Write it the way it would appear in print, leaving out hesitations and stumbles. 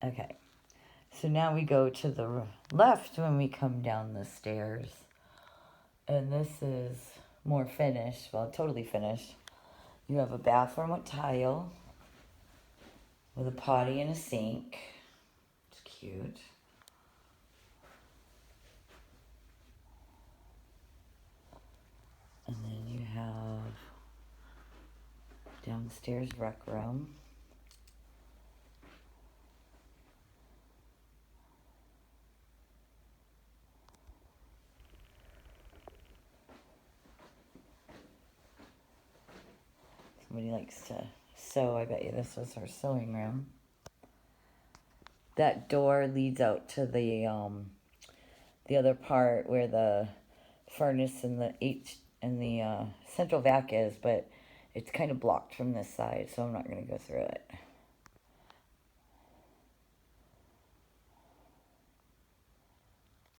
Okay. So now we go to the left when we come down the stairs. And this is more finished. Well, totally finished. You have a bathroom with tile. With a potty and a sink. It's cute. And then you have downstairs rec room. Somebody likes to sew. I bet you this was her sewing room. That door leads out to the other part where the furnace and the central vac is, but it's kind of blocked from this side, so I'm not going to go through it.